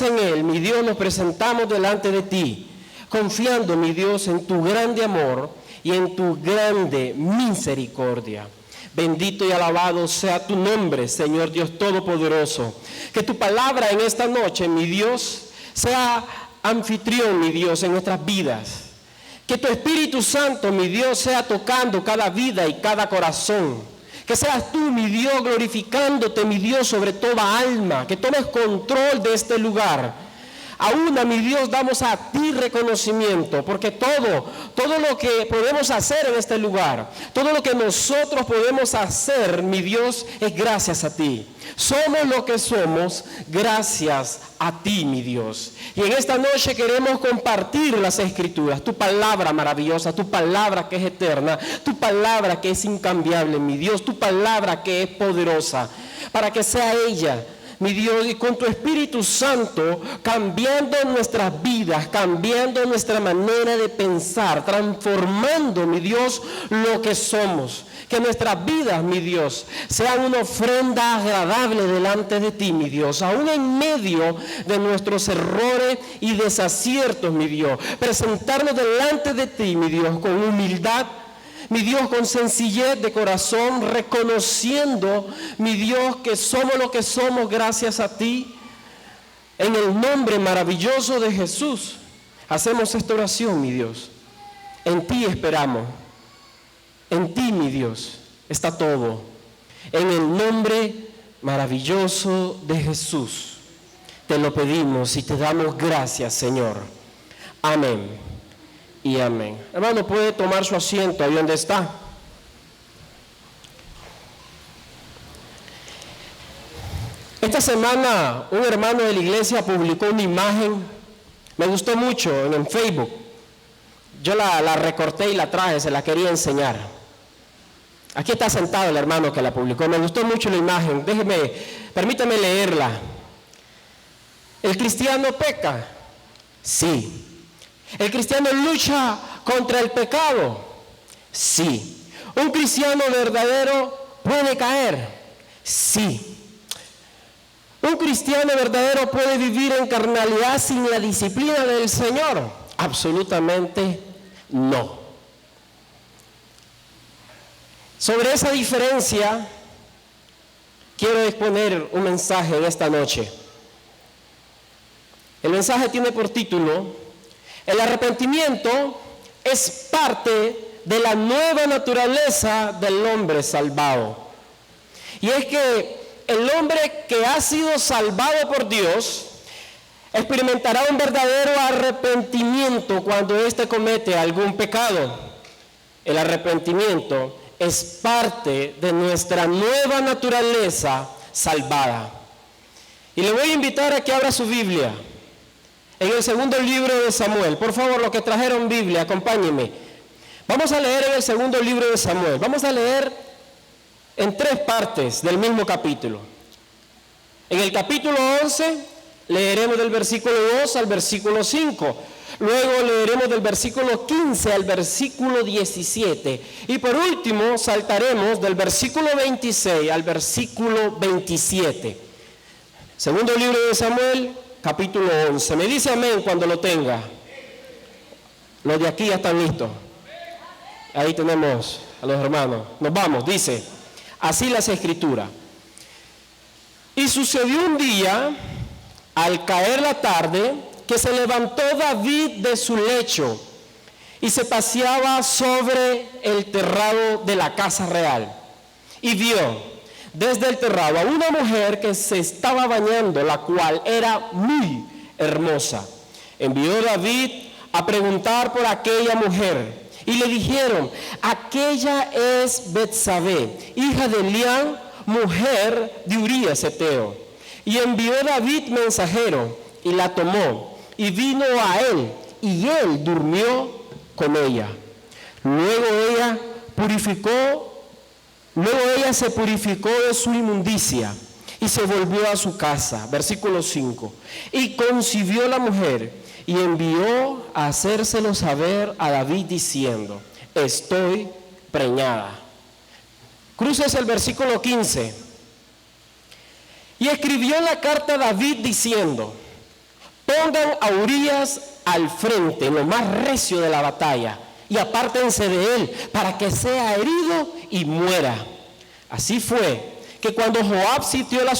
en Él, mi Dios, nos presentamos delante de ti, confiando, mi Dios, en tu grande amor y en tu grande misericordia. Bendito y alabado sea tu nombre, Señor Dios Todopoderoso. Que tu palabra en esta noche, mi Dios, sea anfitrión, mi Dios, en nuestras vidas. Que tu Espíritu Santo, mi Dios, sea tocando cada vida y cada corazón. Que seas tú, mi Dios, glorificándote, mi Dios, sobre toda alma. Que tomes control de este lugar. Aún a mi Dios damos a ti reconocimiento, porque todo lo que podemos hacer en este lugar, todo lo que nosotros podemos hacer, mi Dios, es gracias a ti. Somos lo que somos gracias a ti, mi Dios. Y en esta noche queremos compartir las Escrituras, tu palabra maravillosa, tu palabra que es eterna, tu palabra que es incambiable, mi Dios, tu palabra que es poderosa, para que sea ella, mi Dios, y con tu Espíritu Santo, cambiando nuestras vidas, cambiando nuestra manera de pensar, transformando, mi Dios, lo que somos. Que nuestras vidas, mi Dios, sean una ofrenda agradable delante de ti, mi Dios, aún en medio de nuestros errores y desaciertos, mi Dios. Presentarnos delante de ti, mi Dios, con humildad, mi Dios, con sencillez de corazón, reconociendo, mi Dios, que somos lo que somos gracias a ti. En el nombre maravilloso de Jesús, hacemos esta oración, mi Dios. En ti esperamos. En ti, mi Dios, está todo. En el nombre maravilloso de Jesús, te lo pedimos y te damos gracias, Señor. Amén. Y amén. Hermano, puede tomar su asiento ahí donde está. Esta semana un hermano de la iglesia publicó una imagen, me gustó mucho, en Facebook. Yo la recorté y la traje, se la quería enseñar. Aquí está sentado el hermano que la publicó, me gustó mucho la imagen, permítame leerla. ¿El cristiano peca? Sí. ¿El cristiano lucha contra el pecado? Sí. ¿Un cristiano verdadero puede caer? Sí. ¿Un cristiano verdadero puede vivir en carnalidad sin la disciplina del Señor? Absolutamente no. Sobre esa diferencia, quiero exponer un mensaje en esta noche. El mensaje tiene por título: el arrepentimiento es parte de la nueva naturaleza del hombre salvado. Y es que el hombre que ha sido salvado por Dios experimentará un verdadero arrepentimiento cuando éste comete algún pecado. El arrepentimiento es parte de nuestra nueva naturaleza salvada. Y le voy a invitar a que abra su Biblia en el segundo libro de Samuel. Por favor, los que trajeron Biblia, acompáñenme. Vamos a leer en el segundo libro de Samuel. Vamos a leer en 3 partes del mismo capítulo. En el capítulo 11 leeremos del versículo 2 al versículo 5. Luego leeremos del versículo 15 al versículo 17. Y por último saltaremos del versículo 26 al versículo 27. Segundo libro de Samuel, capítulo 11. Me dice amén cuando lo tenga. Los de aquí ya están listos. Ahí tenemos a los hermanos. Nos vamos, dice así las Escrituras. Y sucedió un día, al caer la tarde, que se levantó David de su lecho y se paseaba sobre el terrado de la casa real. Y vio desde el terrado a una mujer que se estaba bañando, la cual era muy hermosa. Envió David a preguntar por aquella mujer, y le dijeron: aquella es Betsabé, hija de Elián, mujer de Urías Heteo. Y envió David mensajero, y la tomó, y vino a él, y él durmió con ella. Luego ella se purificó de su inmundicia y se volvió a su casa. Versículo 5. Y concibió la mujer y envió a hacérselo saber a David diciendo: estoy preñada. Cruces el versículo 15. Y escribió la carta a David diciendo: pongan a Urías al frente, en lo más recio de la batalla, y apártense de él, para que sea herido y muera. Así fue que cuando Joab sitió la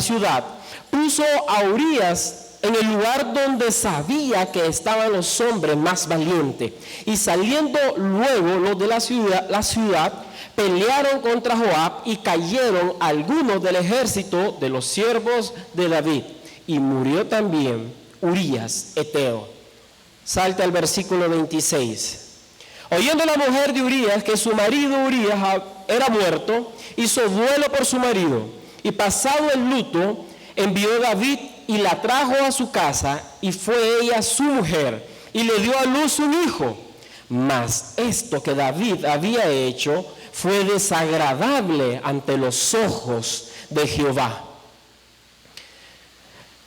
ciudad, puso a Urías en el lugar donde sabía que estaban los hombres más valientes. Y saliendo luego los de la ciudad, pelearon contra Joab y cayeron algunos del ejército de los siervos de David. Y murió también Urías, heteo. Salta al versículo 26. Oyendo la mujer de Urías que su marido Urías era muerto, hizo duelo por su marido. Y pasado el luto, envió David y la trajo a su casa, y fue ella su mujer, y le dio a luz un hijo. Mas esto que David había hecho fue desagradable ante los ojos de Jehová.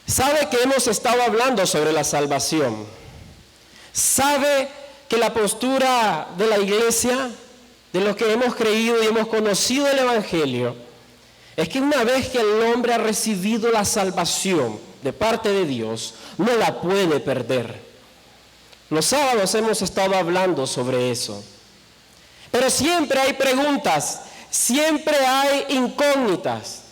Sabe que hemos estado hablando sobre la salvación. Sabe que la postura de la iglesia, de los que hemos creído y hemos conocido el Evangelio, es que una vez que el hombre ha recibido la salvación de parte de Dios, no la puede perder. Los sábados hemos estado hablando sobre eso. Pero siempre hay preguntas, siempre hay incógnitas.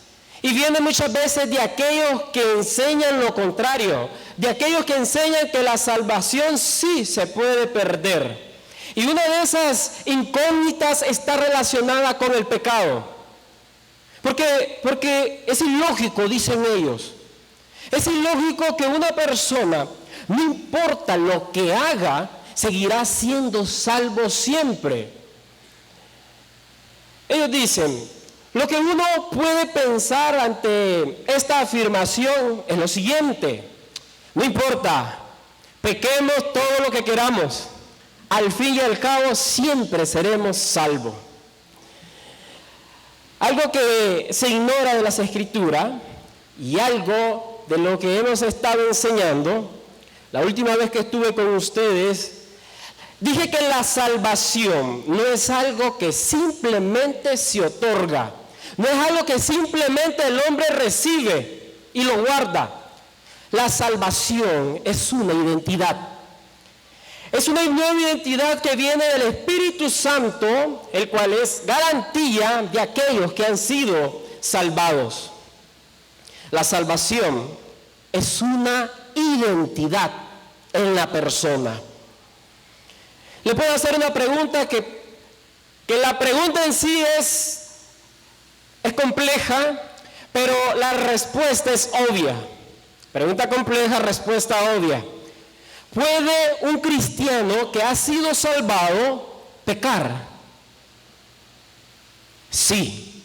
Y viene muchas veces de aquellos que enseñan lo contrario, de aquellos que enseñan que la salvación sí se puede perder. Y una de esas incógnitas está relacionada con el pecado. Porque es ilógico, dicen ellos. Es ilógico que una persona, no importa lo que haga, seguirá siendo salvo siempre. Ellos dicen, lo que uno puede pensar ante esta afirmación es lo siguiente: no importa, pequemos todo lo que queramos, al fin y al cabo siempre seremos salvos. Algo que se ignora de las Escrituras y algo de lo que hemos estado enseñando, la última vez que estuve con ustedes, dije que la salvación no es algo que simplemente se otorga, no es algo que simplemente el hombre recibe y lo guarda. La salvación es una identidad. Es una nueva identidad que viene del Espíritu Santo, el cual es garantía de aquellos que han sido salvados. La salvación es una identidad en la persona. Le puedo hacer una pregunta que la pregunta en sí es compleja, pero la respuesta es obvia. Pregunta compleja, respuesta obvia. ¿Puede un cristiano que ha sido salvado pecar? Sí.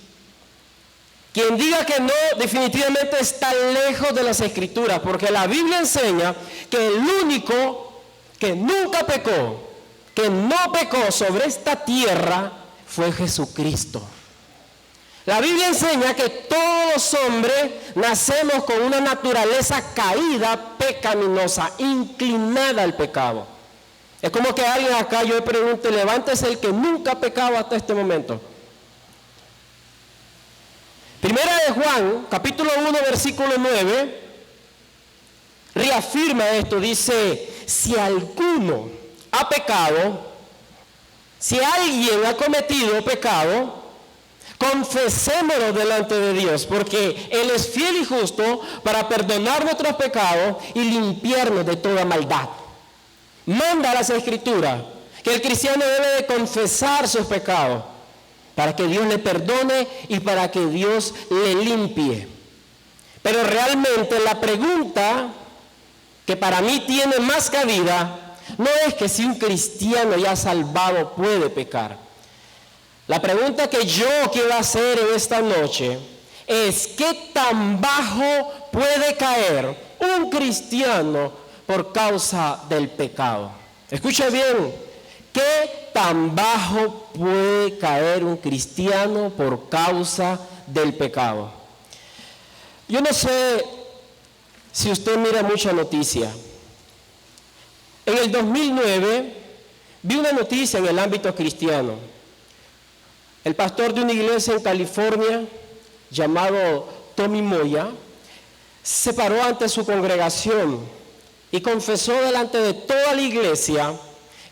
Quien diga que no, definitivamente está lejos de las Escrituras, porque la Biblia enseña que el único que nunca pecó, que no pecó sobre esta tierra, fue Jesucristo. La Biblia enseña que todos los hombres nacemos con una naturaleza caída, pecaminosa, inclinada al pecado. Es como que alguien acá, yo le pregunte, levántese el que nunca ha pecado hasta este momento. Primera de Juan, capítulo 1, versículo 9, reafirma esto, dice, si alguno ha pecado, si alguien ha cometido pecado, confesémoslo delante de Dios, porque Él es fiel y justo para perdonar nuestros pecados y limpiarnos de toda maldad. Manda a las Escrituras que el cristiano debe de confesar sus pecados para que Dios le perdone y para que Dios le limpie. Pero realmente la pregunta que para mí tiene más cabida no es que si un cristiano ya salvado puede pecar. La pregunta que yo quiero hacer en esta noche es: ¿qué tan bajo puede caer un cristiano por causa del pecado? Escucha bien, ¿qué tan bajo puede caer un cristiano por causa del pecado? Yo no sé si usted mira mucha noticia. En el 2009 vi una noticia en el ámbito cristiano. El pastor de una iglesia en California, llamado Tommy Moya, se paró ante su congregación y confesó delante de toda la iglesia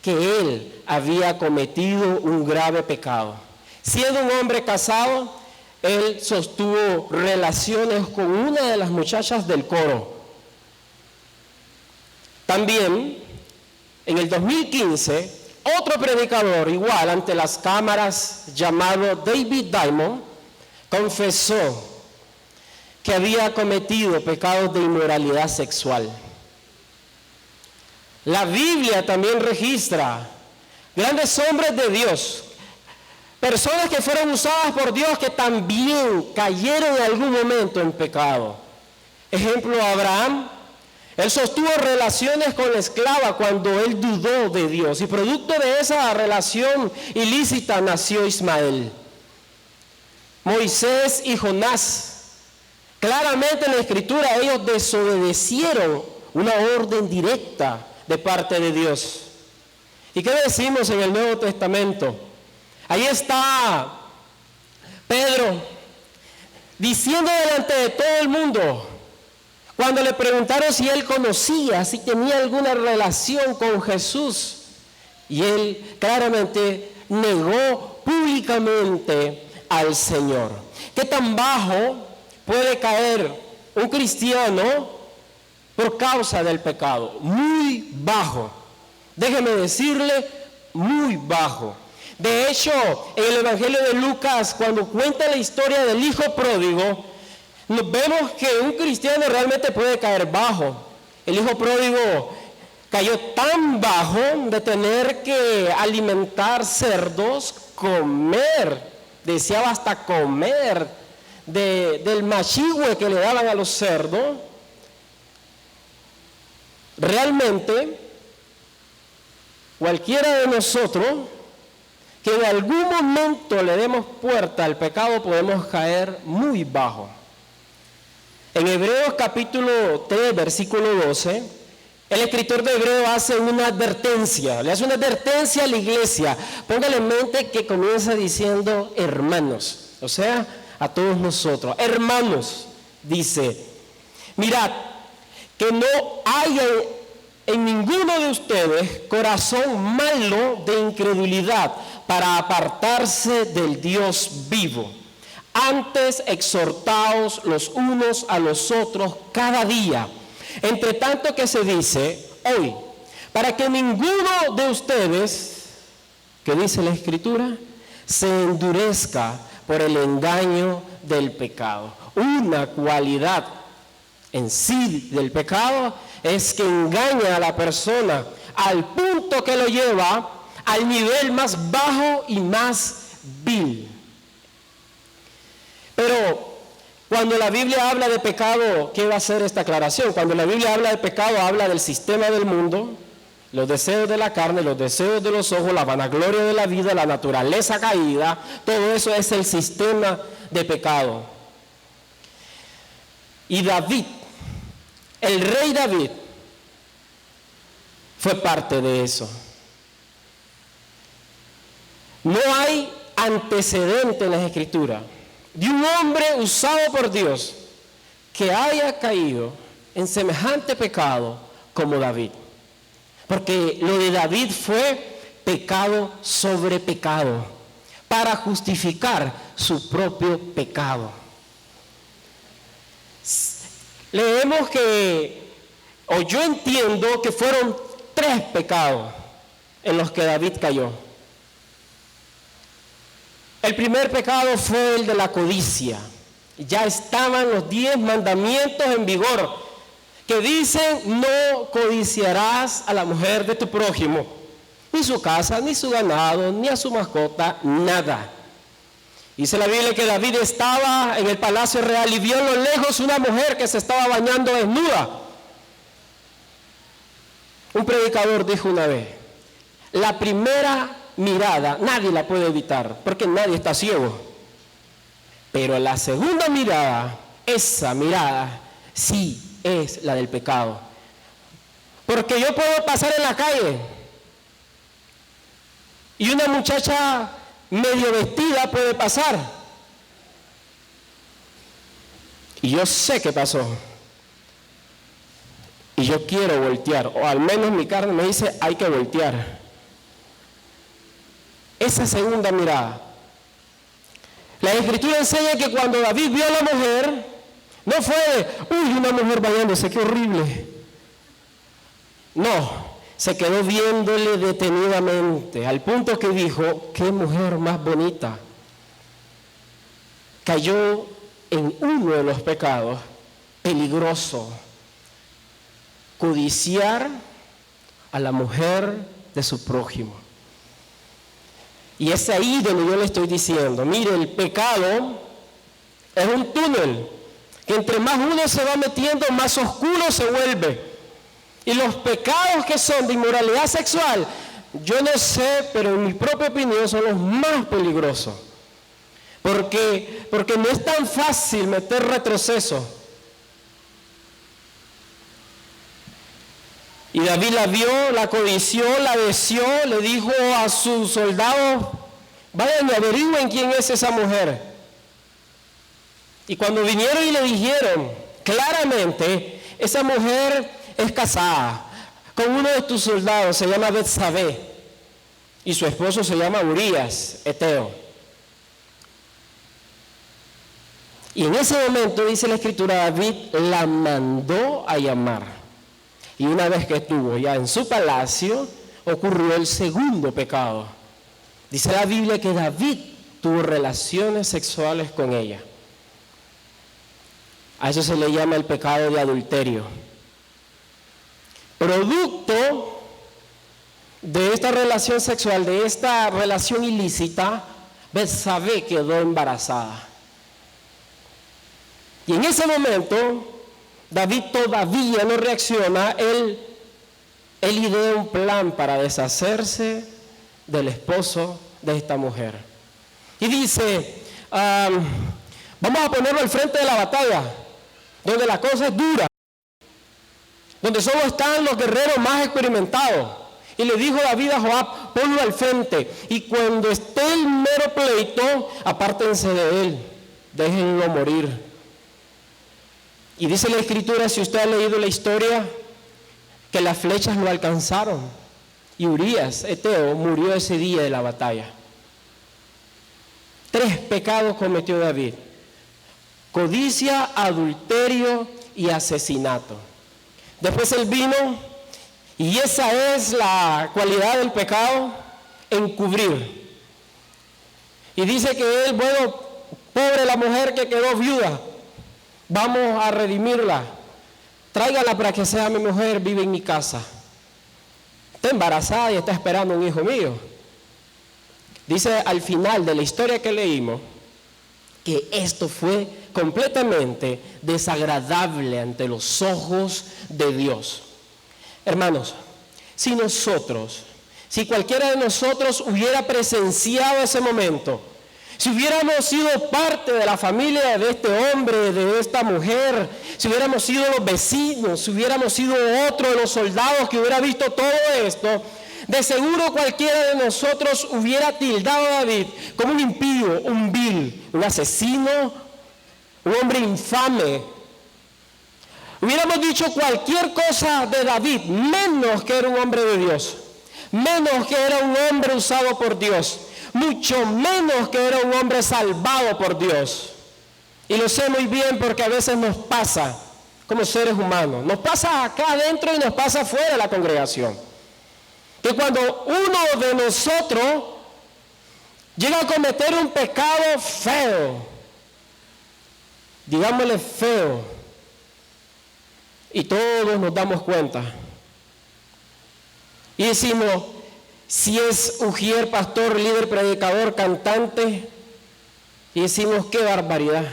que él había cometido un grave pecado. Siendo un hombre casado, él sostuvo relaciones con una de las muchachas del coro. También, en el 2015, otro predicador, igual ante las cámaras, llamado David Diamond, confesó que había cometido pecados de inmoralidad sexual. La Biblia también registra grandes hombres de Dios, personas que fueron usadas por Dios que también cayeron en algún momento en pecado. Ejemplo, Abraham. Él sostuvo relaciones con la esclava cuando él dudó de Dios, y producto de esa relación ilícita nació Ismael. Moisés y Jonás, claramente en la Escritura ellos desobedecieron una orden directa de parte de Dios. ¿Y qué decimos en el Nuevo Testamento? Ahí está Pedro diciendo delante de todo el mundo, cuando le preguntaron si él conocía, si tenía alguna relación con Jesús, y él claramente negó públicamente al Señor. ¿Qué tan bajo puede caer un cristiano por causa del pecado? Muy bajo. Déjeme decirle, muy bajo. De hecho, en el Evangelio de Lucas, cuando cuenta la historia del hijo pródigo, nos vemos que un cristiano realmente puede caer bajo. El hijo pródigo cayó tan bajo de tener que alimentar cerdos, comer, deseaba hasta comer del machihue que le daban a los cerdos. Realmente, cualquiera de nosotros que en algún momento le demos puerta al pecado, podemos caer muy bajo. En Hebreos capítulo 3, versículo 12, el escritor de Hebreo hace una advertencia, le hace una advertencia a la iglesia. Póngale en mente que comienza diciendo hermanos, o sea, a todos nosotros. Hermanos, dice, mirad, que no haya en ninguno de ustedes corazón malo de incredulidad para apartarse del Dios vivo. Antes exhortaos los unos a los otros cada día, entre tanto que se dice hoy, para que ninguno de ustedes, que dice la Escritura, se endurezca por el engaño del pecado. Una cualidad en sí del pecado es que engaña a la persona al punto que lo lleva al nivel más bajo y más vil. Pero cuando la Biblia habla de pecado, ¿qué va a hacer esta aclaración? Cuando la Biblia habla de pecado, habla del sistema del mundo, los deseos de la carne, los deseos de los ojos, la vanagloria de la vida, la naturaleza caída. Todo eso es el sistema de pecado. Y David, el rey David, fue parte de eso. No hay antecedente en las Escrituras de un hombre usado por Dios que haya caído en semejante pecado como David. Porque lo de David fue pecado sobre pecado, para justificar su propio pecado. Leemos o yo entiendo que fueron 3 pecados en los que David cayó. El primer pecado fue el de la codicia. Ya estaban los 10 mandamientos en vigor que dicen: no codiciarás a la mujer de tu prójimo, ni su casa, ni su ganado, ni a su mascota, nada. Dice la Biblia que David estaba en el palacio real y vio a lo lejos una mujer que se estaba bañando desnuda. Un predicador dijo una vez: la primera mirada nadie la puede evitar porque nadie está ciego, pero la segunda mirada, esa mirada sí es la del pecado. Porque yo puedo pasar en la calle y una muchacha medio vestida puede pasar y yo sé qué pasó. y yo quiero voltear, o al menos mi carne me dice, hay que voltear. Esa segunda mirada. La Escritura enseña que cuando David vio a la mujer, no fue de, uy, una mujer bañándose, qué horrible. No, se quedó viéndole detenidamente, al punto que dijo, qué mujer más bonita. Cayó en uno de los pecados peligrosos: codiciar a la mujer de su prójimo. Y es ahí donde yo le estoy diciendo, mire, el pecado es un túnel, que entre más uno se va metiendo, más oscuro se vuelve. Y los pecados que son de inmoralidad sexual, yo no sé, pero en mi propia opinión son los más peligrosos. Porque no es tan fácil meter retroceso. Y David la vio, la codició, la deseó, le dijo a sus soldados, vayan y averigüen quién es esa mujer. Y cuando vinieron y le dijeron, claramente, esa mujer es casada con uno de tus soldados, se llama Betsabé, y su esposo se llama Urías, Eteo. Y en ese momento, dice la Escritura, David la mandó a llamar. Y una vez que estuvo ya en su palacio, ocurrió el segundo pecado. Dice la Biblia que David tuvo relaciones sexuales con ella. A eso se le llama el pecado de adulterio. Producto de esta relación sexual, de esta relación ilícita, Betsabé quedó embarazada. Y en ese momento, David todavía no reacciona, él idea un plan para deshacerse del esposo de esta mujer. Y dice, vamos a ponerlo al frente de la batalla, donde la cosa es dura, donde solo están los guerreros más experimentados. Y le dijo David a Joab, ponlo al frente, y cuando esté el mero pleito, apártense de él, déjenlo morir. Y dice la Escritura, si usted ha leído la historia, que las flechas lo alcanzaron. Y Urías, Eteo, murió ese día de la batalla. 3 pecados cometió David: codicia, adulterio y asesinato. Después él vino, y esa es la cualidad del pecado, encubrir. Y dice que él, bueno, pobre la mujer que quedó viuda, vamos a redimirla, tráigala para que sea mi mujer, vive en mi casa. Está embarazada y está esperando un hijo mío. Dice al final de la historia que leímos, que esto fue completamente desagradable ante los ojos de Dios. Hermanos, si cualquiera de nosotros hubiera presenciado ese momento, si hubiéramos sido parte de la familia de este hombre, de esta mujer, si hubiéramos sido los vecinos, si hubiéramos sido otro de los soldados que hubiera visto todo esto, de seguro cualquiera de nosotros hubiera tildado a David como un impío, un vil, un asesino, un hombre infame. Hubiéramos dicho cualquier cosa de David, menos que era un hombre de Dios, menos que era un hombre usado por Dios, mucho menos que era un hombre salvado por Dios. Y lo sé muy bien porque a veces nos pasa como seres humanos, nos pasa acá adentro y nos pasa afuera de la congregación, que cuando uno de nosotros llega a cometer un pecado feo, digámosle feo, y todos nos damos cuenta y decimos, si es ujier, pastor, líder, predicador, cantante, y decimos, qué barbaridad,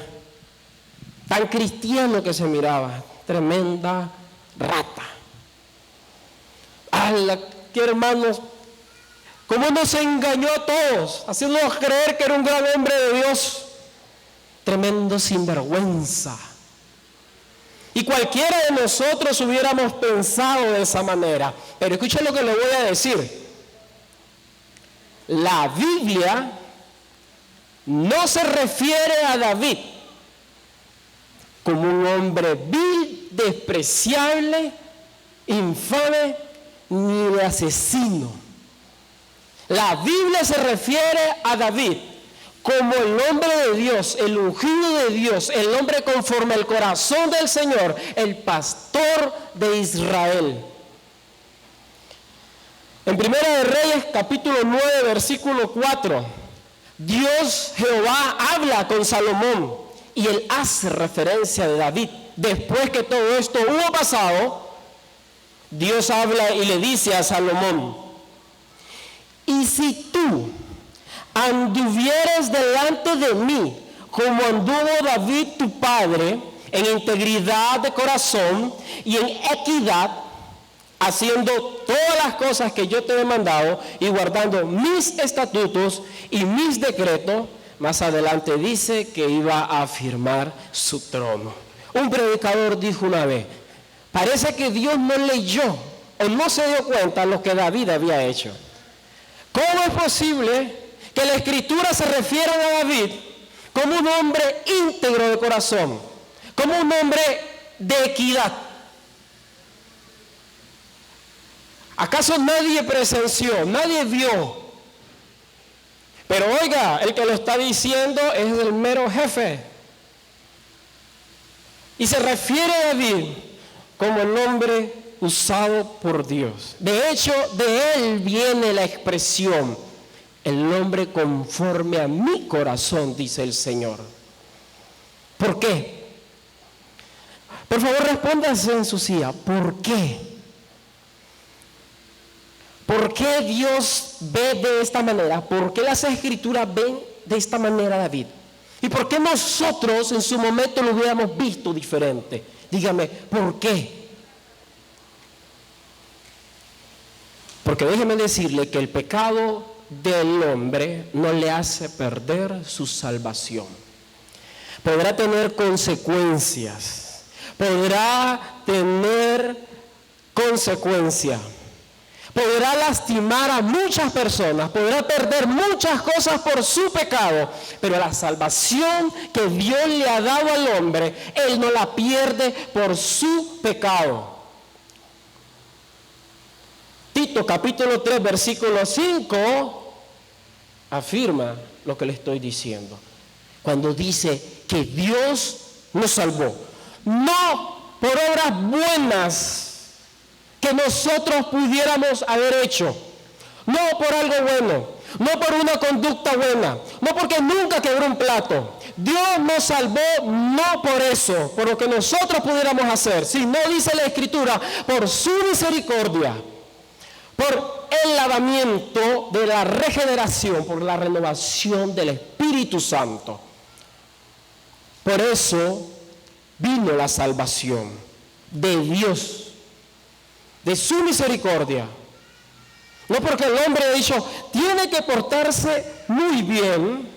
tan cristiano que se miraba, tremenda rata. Que hermanos, cómo nos engañó a todos, haciéndonos creer que era un gran hombre de Dios, tremendo sinvergüenza. Y cualquiera de nosotros hubiéramos pensado de esa manera. Pero escuchen lo que le voy a decir. La Biblia no se refiere a David como un hombre vil, despreciable, infame ni de asesino. La Biblia se refiere a David como el hombre de Dios, el ungido de Dios, el hombre conforme al corazón del Señor, el pastor de Israel. En Primera de Reyes, capítulo 9, versículo 4, Dios Jehová habla con Salomón y él hace referencia de David. Después que todo esto hubo pasado, Dios habla y le dice a Salomón: y si tú anduvieras delante de mí como anduvo David tu padre, en integridad de corazón y en equidad, haciendo todas las cosas que yo te he mandado y guardando mis estatutos y mis decretos, más adelante dice que iba a afirmar su trono. Un predicador dijo una vez: parece que Dios no leyó o no se dio cuenta de lo que David había hecho. ¿Cómo es posible que la Escritura se refiera a David como un hombre íntegro de corazón, como un hombre de equidad? ¿Acaso nadie presenció, nadie vio? Pero oiga, el que lo está diciendo es el mero jefe. Y se refiere a David como el hombre usado por Dios. De hecho, de él viene la expresión: el hombre conforme a mi corazón, dice el Señor. ¿Por qué? Por favor, respóndase en su silla. ¿Por qué? ¿Por qué Dios ve de esta manera? ¿Por qué las Escrituras ven de esta manera a David? ¿Y por qué nosotros en su momento lo hubiéramos visto diferente? Dígame, ¿por qué? Porque déjeme decirle que el pecado del hombre no le hace perder su salvación. Podrá tener consecuencias, podrá lastimar a muchas personas, podrá perder muchas cosas por su pecado, pero la salvación que Dios le ha dado al hombre, él no la pierde por su pecado. Tito capítulo 3 versículo 5 afirma lo que le estoy diciendo, cuando dice que Dios nos salvó, no por obras buenas que nosotros pudiéramos haber hecho, no por algo bueno, no por una conducta buena, no porque nunca quebró un plato. Dios nos salvó no por eso, por lo que nosotros pudiéramos hacer, sino, dice la Escritura, por su misericordia, por el lavamiento de la regeneración, por la renovación del Espíritu Santo. Por eso vino la salvación de Dios, de su misericordia. No porque el hombre ha dicho, tiene que portarse muy bien.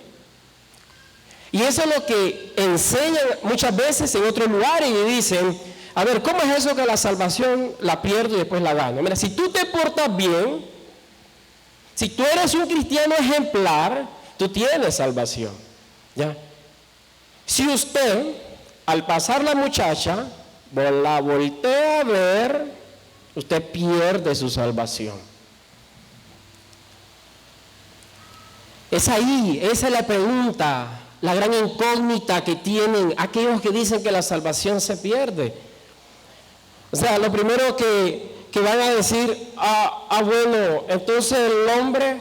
Y eso es lo que enseñan muchas veces en otros lugares y dicen, a ver, ¿cómo es eso que la salvación la pierdo y después la gano? Mira, si tú te portas bien, si tú eres un cristiano ejemplar, tú tienes salvación, ¿ya? Si usted, al pasar la muchacha, la voltea a ver, usted pierde su salvación. Es ahí, esa es la pregunta, la gran incógnita que tienen aquellos que dicen que la salvación se pierde. O sea, lo primero que van a decir, bueno, entonces el hombre,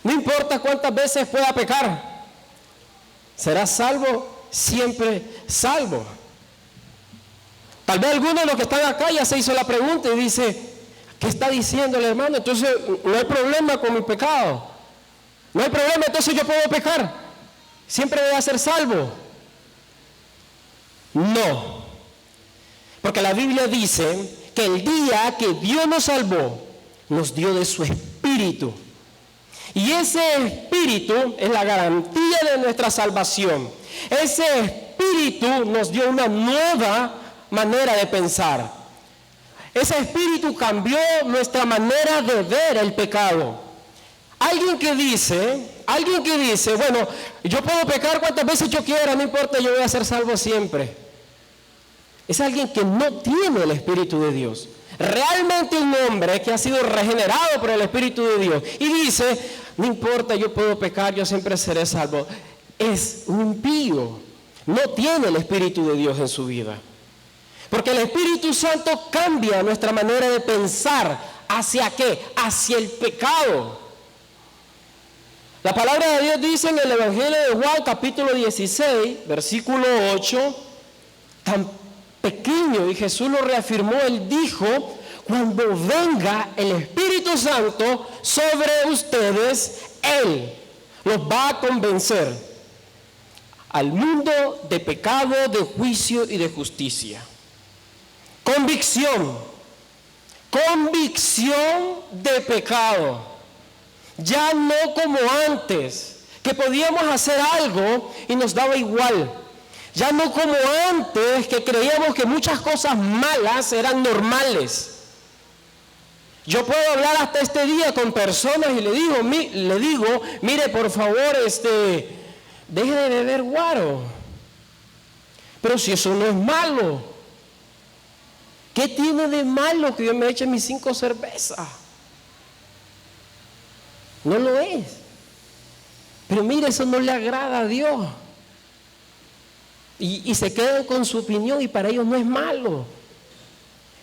no importa cuántas veces pueda pecar, será salvo, siempre salvo. Tal vez alguno de los que están acá ya se hizo la pregunta y dice, ¿qué está diciendo el hermano? Entonces no hay problema con mi pecado, no hay problema, entonces yo puedo pecar, siempre voy a ser salvo. No, porque la Biblia dice que el día que Dios nos salvó, nos dio de su Espíritu. Y ese Espíritu es la garantía de nuestra salvación. Ese Espíritu nos dio una nueva manera de pensar. Ese Espíritu cambió nuestra manera de ver el pecado. Alguien que dice, bueno, yo puedo pecar cuantas veces yo quiera, no importa, yo voy a ser salvo siempre. Es alguien que no tiene el Espíritu de Dios. Realmente un hombre que ha sido regenerado por el Espíritu de Dios y dice, no importa, yo puedo pecar, yo siempre seré salvo. Es un impío. No tiene el Espíritu de Dios en su vida. Porque el Espíritu Santo cambia nuestra manera de pensar. ¿Hacia qué? Hacia el pecado. La palabra de Dios dice en el Evangelio de Juan, capítulo 16, versículo 8, tan pequeño, y Jesús lo reafirmó, Él dijo, cuando venga el Espíritu Santo sobre ustedes, Él los va a convencer al mundo de pecado, de juicio y de justicia. Convicción de pecado. Ya no como antes, que podíamos hacer algo y nos daba igual. Ya no como antes, que creíamos que muchas cosas malas eran normales. Yo puedo hablar hasta este día con personas y le digo, mire, por favor, deje de beber guaro. Pero si eso no es malo, ¿qué tiene de malo que yo me eche mis 5 cervezas? No lo es. Pero mire, eso no le agrada a Dios. Y se quedan con su opinión y para ellos no es malo.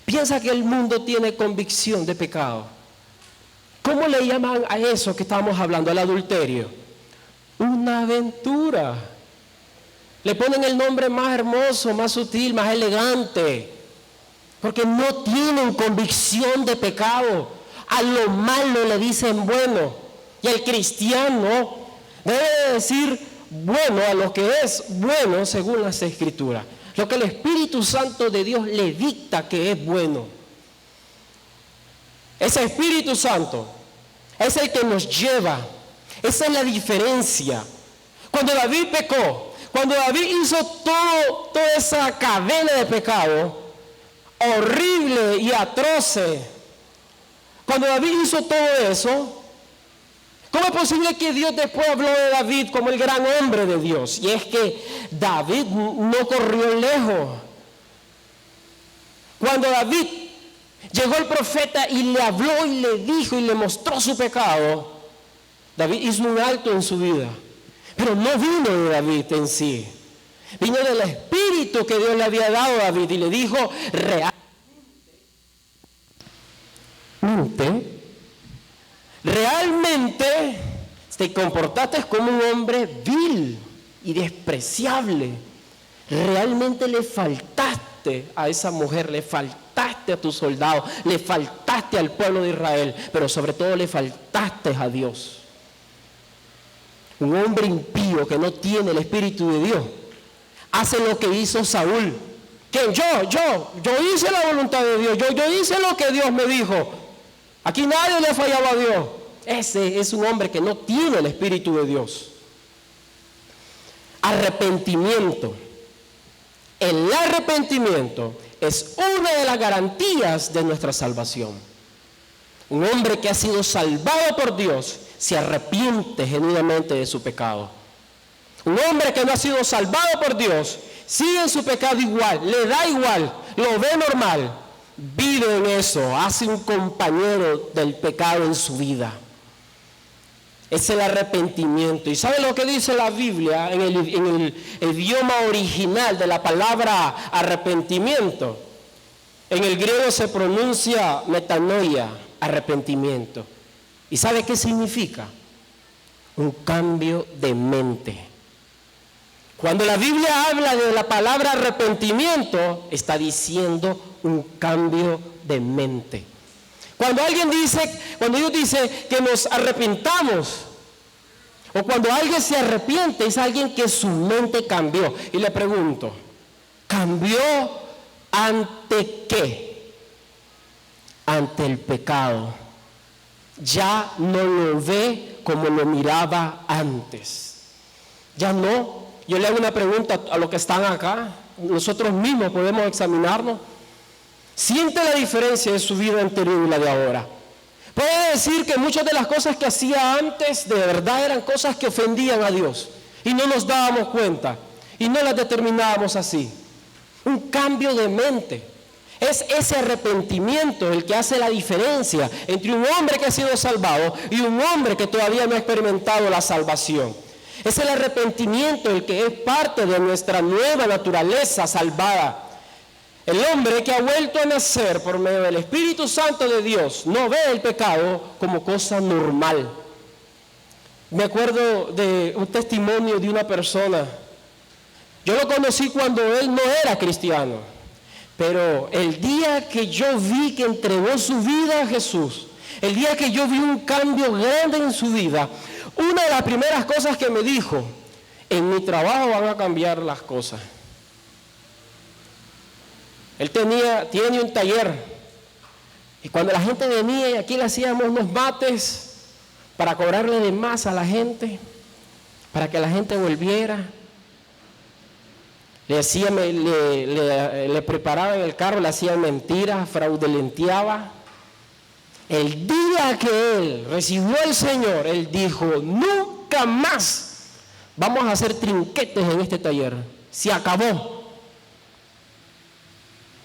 Piensa que el mundo tiene convicción de pecado. ¿Cómo le llaman a eso que estamos hablando, al adulterio? Una aventura. Le ponen el nombre más hermoso, más sutil, más elegante. Porque no tienen convicción de pecado. A lo malo le dicen bueno. Y el cristiano debe decir bueno a lo que es bueno según las Escrituras. Lo que el Espíritu Santo de Dios le dicta que es bueno. Ese Espíritu Santo es el que nos lleva. Esa es la diferencia. Cuando David pecó, cuando David hizo toda esa cadena de pecado horrible y atroce, cuando David hizo todo eso, ¿cómo es posible que Dios después habló de David como el gran hombre de Dios? Y es que David no corrió lejos. Cuando David llegó el profeta y le habló y le dijo y le mostró su pecado, David hizo un alto en su vida. Pero no vino de David en sí. Vino del Espíritu que Dios le había dado a David y le dijo, realmente te comportaste como un hombre vil y despreciable. Realmente le faltaste a esa mujer, le faltaste a tus soldados, le faltaste al pueblo de Israel, pero sobre todo le faltaste a Dios. Un hombre impío que no tiene el Espíritu de Dios hace lo que hizo Saúl. Que yo hice la voluntad de Dios, yo hice lo que Dios me dijo. Aquí nadie le ha fallado a Dios. Ese es un hombre que no tiene el Espíritu de Dios. Arrepentimiento. El arrepentimiento es una de las garantías de nuestra salvación. Un hombre que ha sido salvado por Dios se arrepiente genuinamente de su pecado. Un hombre que no ha sido salvado por Dios sigue en su pecado igual, le da igual, lo ve normal, vive en eso, hace un compañero del pecado en su vida. Es el arrepentimiento. ¿Y sabe lo que dice la Biblia en el idioma original de la palabra arrepentimiento? En el griego se pronuncia metanoia, arrepentimiento. ¿Y sabe qué significa? Un cambio de mente. Cuando la Biblia habla de la palabra arrepentimiento, está diciendo un cambio de mente. Cuando Dios dice que nos arrepintamos, o cuando alguien se arrepiente, es alguien que su mente cambió. Y le pregunto, ¿cambió ante qué? Ante el pecado. Ya no lo ve como lo miraba antes. Ya no. Yo le hago una pregunta a los que están acá. Nosotros mismos podemos examinarnos. ¿Siente la diferencia de su vida anterior y la de ahora? Puede decir que muchas de las cosas que hacía antes de verdad eran cosas que ofendían a Dios y no nos dábamos cuenta y no las determinábamos así. un cambio de mente. Es ese arrepentimiento el que hace la diferencia entre un hombre que ha sido salvado y un hombre que todavía no ha experimentado la salvación. Es el arrepentimiento el que es parte de nuestra nueva naturaleza salvada. El hombre que ha vuelto a nacer por medio del Espíritu Santo de Dios no ve el pecado como cosa normal. Me acuerdo de un testimonio de una persona. Yo lo conocí cuando él no era cristiano. Pero el día que yo vi que entregó su vida a Jesús, el día que yo vi un cambio grande en su vida, una de las primeras cosas que me dijo: en mi trabajo van a cambiar las cosas. Él tiene un taller, y cuando la gente venía, y aquí le hacíamos unos mates para cobrarle de más a la gente, para que la gente volviera. Le preparaban el carro, le hacían mentiras, fraudulenteaba. El día que él recibió al Señor, él dijo: nunca más vamos a hacer trinquetes en este taller, se acabó.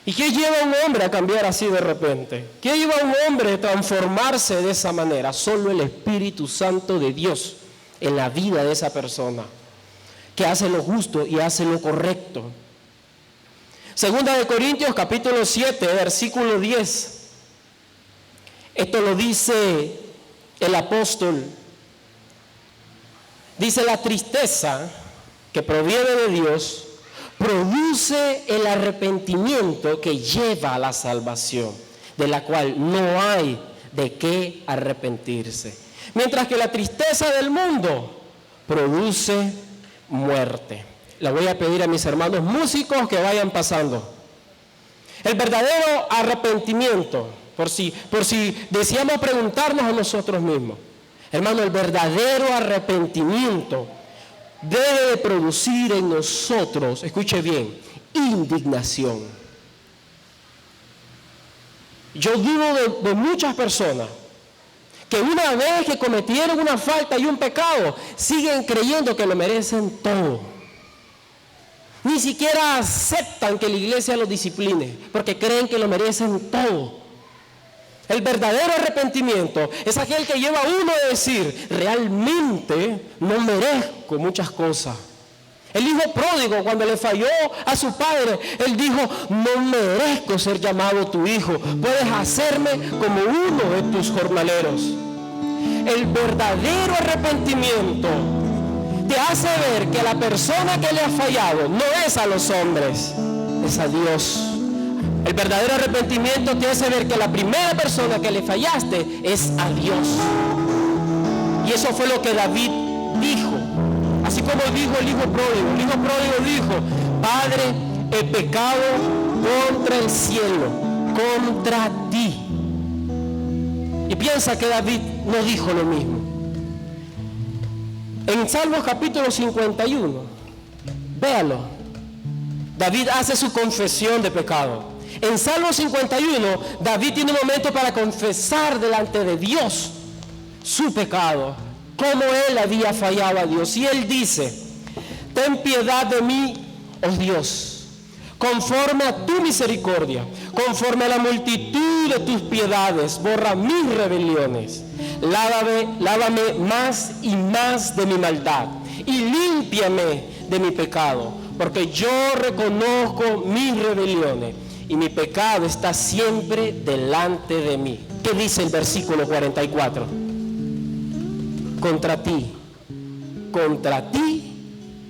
¿Y qué lleva a un hombre a cambiar así de repente? ¿Qué lleva a un hombre a transformarse de esa manera? Solo el Espíritu Santo de Dios en la vida de esa persona, que hace lo justo y hace lo correcto. Segunda de Corintios capítulo 7, versículo 10. Esto lo dice el apóstol. Dice: la tristeza que proviene de Dios produce el arrepentimiento que lleva a la salvación, de la cual no hay de qué arrepentirse. Mientras que la tristeza del mundo produce muerte. Le voy a pedir a mis hermanos músicos que vayan pasando. El verdadero arrepentimiento, por si deseamos preguntarnos a nosotros mismos, hermano, el verdadero arrepentimiento debe de producir en nosotros, escuche bien, indignación. Yo dudo de muchas personas que una vez que cometieron una falta y un pecado, siguen creyendo que lo merecen todo. Ni siquiera aceptan que la iglesia los discipline, porque creen que lo merecen todo. El verdadero arrepentimiento es aquel que lleva a uno a decir: realmente no merezco muchas cosas. El hijo pródigo, cuando le falló a su padre, él dijo: no merezco ser llamado tu hijo, puedes hacerme como uno de tus jornaleros. El verdadero arrepentimiento te hace ver que la persona que le ha fallado no es a los hombres, es a Dios. El verdadero arrepentimiento te hace ver que la primera persona que le fallaste es a Dios. Y eso fue lo que David dijo. Así como dijo el hijo pródigo. El hijo pródigo dijo: Padre, he pecado contra el cielo, contra ti. Y piensa que David no dijo lo mismo. En Salmos capítulo 51, véalo, David hace su confesión de pecado. En Salmo 51, David tiene un momento para confesar delante de Dios su pecado, cómo él había fallado a Dios. Y él dice: ten piedad de mí, oh Dios, conforme a tu misericordia, conforme a la multitud de tus piedades, borra mis rebeliones. Lávame más y más de mi maldad y límpiame de mi pecado, porque yo reconozco mis rebeliones y mi pecado está siempre delante de mí. ¿Qué dice el versículo 44? Contra ti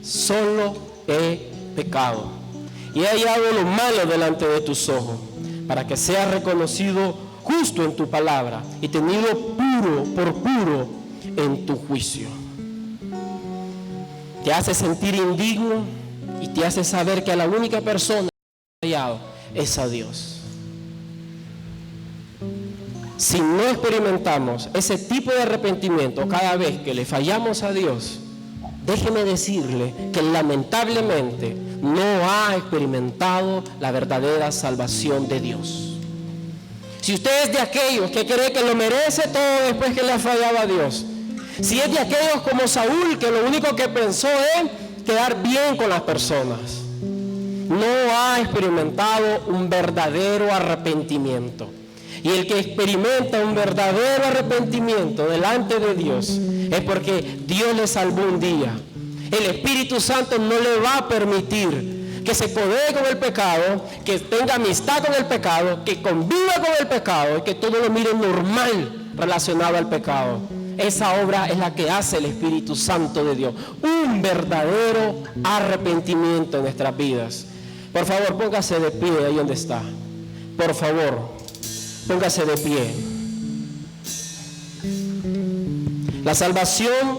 solo he pecado y he hallado lo malo delante de tus ojos, para que seas reconocido justo en tu palabra y tenido por puro en tu juicio. Te hace sentir indigno y te hace saber que a la única persona que ha fallado es a Dios. Si no experimentamos ese tipo de arrepentimiento cada vez que le fallamos a Dios, déjeme decirle que lamentablemente no ha experimentado la verdadera salvación de Dios. Si usted es de aquellos que cree que lo merece todo después que le ha fallado a Dios, si es de aquellos como Saúl, que lo único que pensó es quedar bien con las personas, no ha experimentado un verdadero arrepentimiento. Y el que experimenta un verdadero arrepentimiento delante de Dios es porque Dios le salvó un día. El Espíritu Santo no le va a permitir que se codee con el pecado, que tenga amistad con el pecado, que conviva con el pecado y que todo lo mire normal relacionado al pecado. Esa obra es la que hace el Espíritu Santo de Dios. Un verdadero arrepentimiento en nuestras vidas. Por favor, póngase de pie ahí donde está. Por favor. Póngase de pie. La salvación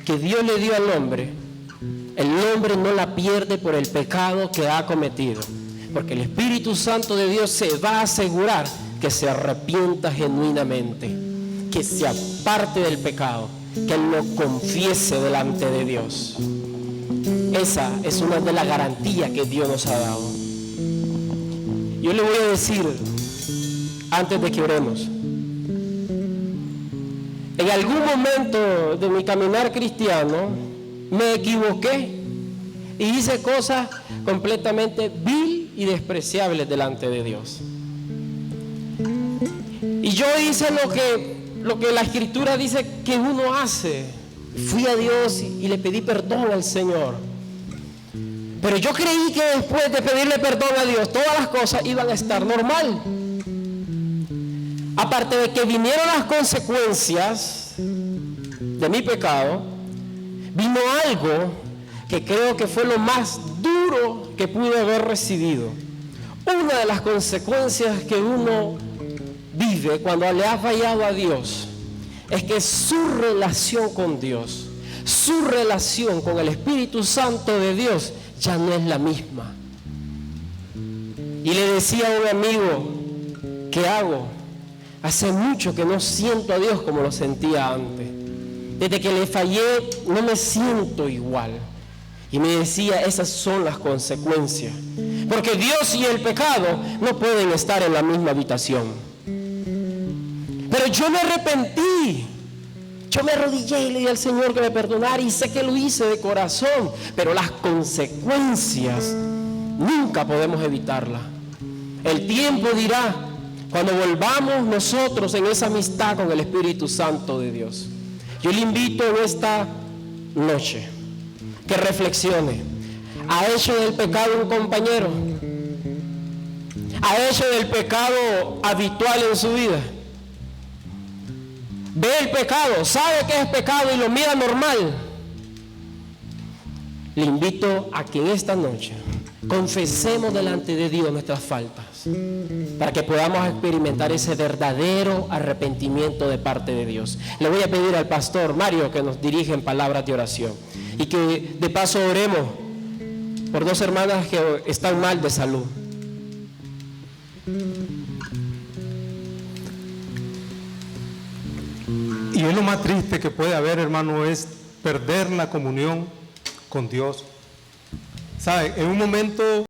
que Dios le dio al hombre, el hombre no la pierde por el pecado que ha cometido, porque el Espíritu Santo de Dios se va a asegurar que se arrepienta genuinamente, que se aparte del pecado, que él lo confiese delante de Dios. Esa es una de las garantías que Dios nos ha dado. Yo le voy a decir, antes de que oremos, en algún momento de mi caminar cristiano me equivoqué y hice cosas completamente vil y despreciables delante de Dios. Y yo hice lo que la Escritura dice que uno hace. Fui a Dios y le pedí perdón al Señor. Pero yo creí que después de pedirle perdón a Dios, todas las cosas iban a estar normal. Aparte de que vinieron las consecuencias de mi pecado, vino algo que creo que fue lo más duro que pude haber recibido. Una de las consecuencias que uno vive cuando le ha fallado a Dios es que su relación con Dios, su relación con el Espíritu Santo de Dios ya no es la misma. Y le decía a un amigo, ¿qué hago? Hace mucho que no siento a Dios como lo sentía antes. Desde que le fallé no me siento igual. Y me decía, esas son las consecuencias. Porque Dios y el pecado no pueden estar en la misma habitación. Pero yo me arrepentí. Yo me arrodillé y le di al Señor que me perdonara y sé que lo hice de corazón. Pero las consecuencias nunca podemos evitarlas. El tiempo dirá, cuando volvamos nosotros en esa amistad con el Espíritu Santo de Dios. Yo le invito en esta noche que reflexione. ¿Ha hecho del pecado un compañero? ¿Ha hecho del pecado habitual en su vida? Ve el pecado, sabe que es pecado y lo mira normal. Le invito a que en esta noche confesemos delante de Dios nuestras faltas, para que podamos experimentar ese verdadero arrepentimiento de parte de Dios. Le voy a pedir al pastor Mario que nos dirija en palabras de oración y que de paso oremos por dos hermanas que están mal de salud. Y es lo más triste que puede haber, hermano, es perder la comunión con Dios. ¿Sabe? En un momento